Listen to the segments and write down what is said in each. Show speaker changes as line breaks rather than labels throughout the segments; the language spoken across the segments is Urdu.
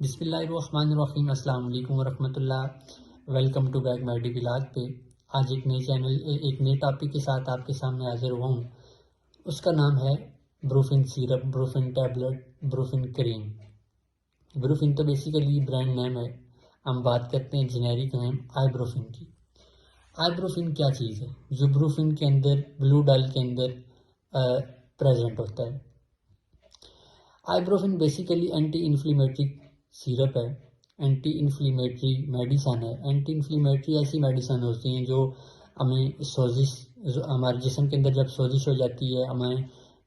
بسم اللہ الرحمن الرحیم۔ السلام علیکم ورحمۃ اللہ۔ Welcome to back my vlog پہ۔ آج ایک نئے ٹاپک کے ساتھ آپ کے سامنے حاضر ہوا ہوں۔ اس کا نام ہے Brufen syrup, Brufen tablet, Brufen کریم۔ بروفن تو بیسیکلی برانڈ نیم ہے، ہم بات کرتے ہیں جنیرک نیم آئی بروفن کی۔ آئی بروفن کیا چیز ہے جو بروفن کے اندر بلو ڈال کے اندر پریزنٹ ہوتا ہے؟ آئی Brufen basically anti inflammatory syrup ہے، اینٹی انفلیمیٹری میڈیسن ہے۔ اینٹی انفلیمیٹری ایسی میڈیسن ہوتی ہیں جو ہمیں سوزش، ہمارے جسم کے اندر جب سوزش ہو جاتی ہے، ہمیں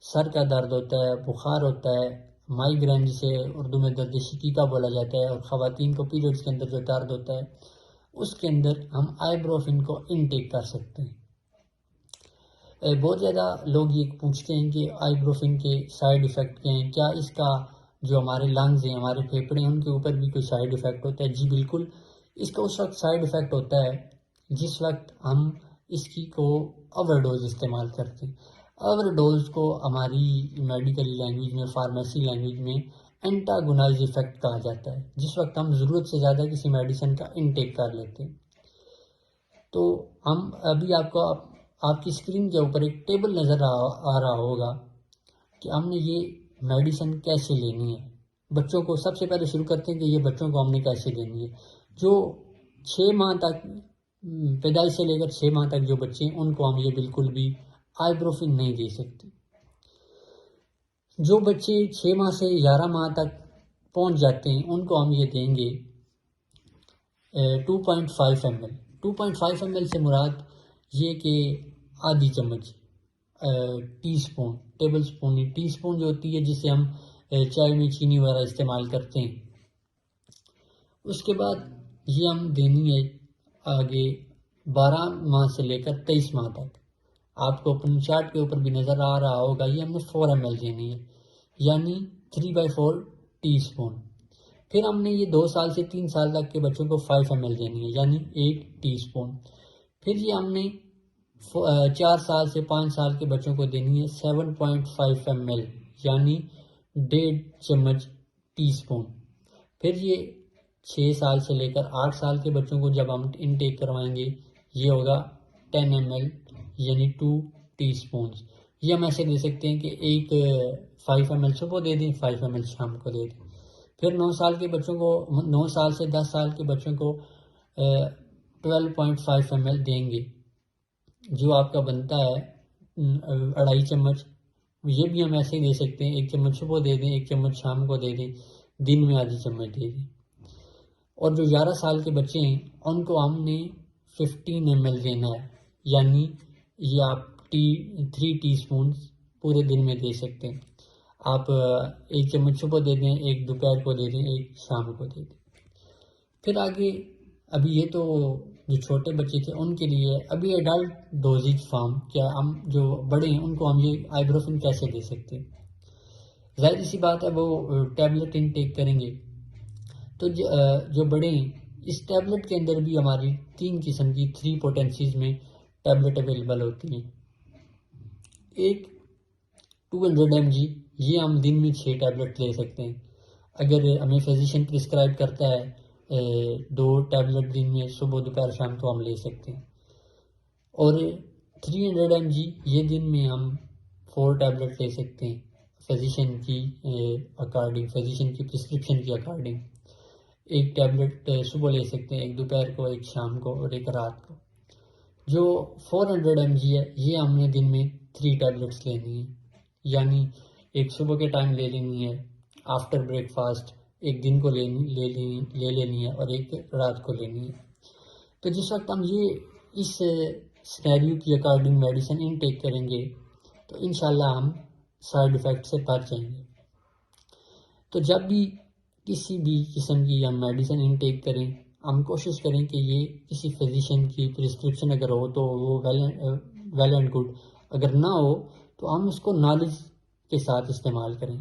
سر کا درد ہوتا ہے، بخار ہوتا ہے، مائیگرین جسے اردو میں درد شقیقہ بولا جاتا ہے، اور خواتین کو پیریڈز کے اندر جو درد ہوتا ہے اس کے اندر ہم آئی بروفن کو انٹیک کر سکتے ہیں۔ بہت زیادہ لوگ یہ پوچھتے ہیں کہ آئی بروفن کے سائیڈ ایفیکٹ کیا ہیں، کیا اس کا جو ہمارے لنگز ہیں، ہمارے پھیپھڑے ہیں، ان کے اوپر بھی کوئی سائیڈ ایفیکٹ ہوتا ہے؟ جی بالکل، اس کا اس وقت سائیڈ ایفیکٹ ہوتا ہے جس وقت ہم اس کی کو اوور ڈوز استعمال کرتے ہیں۔ اوور ڈوز کو ہماری میڈیکل لینگویج میں، فارمیسی لینگویج میں اینٹاگونائز ایفیکٹ کہا جاتا ہے، جس وقت ہم ضرورت سے زیادہ کسی میڈیسن کا انٹیک کر لیتے ہیں۔ تو ہم ابھی آپ کی اسکرین کے اوپر ایک ٹیبل نظر آ رہا ہوگا کہ ہم نے یہ میڈیسن کیسے لینی ہے۔ بچوں کو سب سے پہلے شروع کرتے ہیں کہ یہ بچوں کو ہم نے کیسے لینی ہے۔ جو 6 ماہ تک، پیدائش سے لے کر 6 ماہ تک جو بچے ہیں ان کو ہم یہ بالکل بھی آئی بروفن نہیں دے سکتے۔ جو بچے 6 ماہ سے 11 ماہ تک پہنچ جاتے ہیں ان کو ہم یہ دیں گے 2.5 ml۔ 2.5 ml سے مراد یہ کہ آدھی چمچ، T spoon, table spoon, T spoon جو ہوتی ہے جسے ہم چائے میں چینی وغیرہ استعمال کرتے ہیں۔ اس کے بعد یہ ہم دینی ہے آگے 12 ماہ سے لے کر 23 ماہ تک۔ آپ کو اپنے چارٹ کے اوپر بھی نظر آ رہا ہوگا، یہ ہم نے 4 ml دینی ہے، یعنی 3/4 ٹی سپون۔ پھر ہم نے یہ 2 سال سے 3 سال تک کے بچوں کو 5 ml دینی ہے، یعنی 1 ٹی سپون۔ پھر یہ ہم نے 4 سال سے 5 سال کے بچوں کو دینی ہے 7.5 ml، یعنی 1.5 چمچ ٹی سپون۔ پھر یہ 6 سال سے لے کر 8 سال کے بچوں کو جب ہم انٹیک کروائیں گے یہ ہوگا 10 ml، یعنی 2 ٹی سپونز۔ یہ ہم ایسے دے سکتے ہیں کہ ایک 5 ml صبح دے دیں، 5 ml شام کو دے دیں۔ پھر 9 سال کے بچوں کو، 9 سال سے 10 سال کے بچوں کو 12.5 ml دیں گے، جو آپ کا بنتا ہے 2.5 چمچ۔ یہ بھی ہم ایسے ہی دے سکتے ہیں، 1 چمچ صبح دے دیں، 1 چمچ شام کو دے دیں، دن میں آدھی چمچ دے دیں۔ اور جو 11 سال کے بچے ہیں ان کو ہم نے 15 ml دینا ہے، یعنی یہ آپ 3 ٹی سپونز پورے دن میں دے سکتے ہیں۔ آپ 1 چمچ صبح دے دیں، 1 دوپہر کو دے دیں، 1 شام کو دے دیں۔ پھر آگے ابھی یہ تو جو چھوٹے بچے تھے ان کے لیے، ابھی ایڈلٹ ڈوزیج فارم، کیا ہم جو بڑے ہیں ان کو ہم یہ آئی بروفن کیسے دے سکتے ہیں؟ ظاہر سی بات ہے وہ ٹیبلٹ انٹیک کریں گے۔ تو جو بڑے ہیں اس ٹیبلٹ کے اندر بھی ہماری 3 قسم کی 3 پوٹینسیز میں ٹیبلٹ اویلیبل ہوتی ہیں۔ ایک 200 mg، یہ ہم دن میں 6 ٹیبلٹ لے سکتے ہیں۔ اگر ہمیں فزیشین پرسکرائب کرتا ہے 2 ٹیبلٹ دن میں صبح دوپہر شام تو ہم لے سکتے ہیں۔ اور 300 mg، یہ دن میں ہم 4 ٹیبلٹ لے سکتے ہیں فزیشین کی اکارڈنگ، فزیشین کی پرسکرپشن کے اکارڈنگ۔ 1 ٹیبلٹ صبح لے سکتے ہیں، 1 دوپہر کو، 1 شام کو اور 1 رات کو۔ جو 400 mg ہے یہ ہم نے دن میں 3 ٹیبلٹس لینی ہے، یعنی 1 صبح کے ٹائم لے لینی ہے آفٹر بریک فاسٹ، 1 دن کو لے لینی ہے اور 1 رات کو لینی ہے۔ تو جس وقت ہم یہ اس سینیریو کی اکارڈنگ میڈیسن انٹیک کریں گے تو انشاءاللہ ہم سائیڈ ایفیکٹ سے بچ جائیں گے۔ تو جب بھی کسی بھی قسم کی ہم میڈیسن انٹیک کریں، ہم کوشش کریں کہ یہ کسی فزیشین کی پرسکرپشن اگر ہو تو وہ ویل اینڈ گڈ، اگر نہ ہو تو ہم اس کو نالج کے ساتھ استعمال کریں۔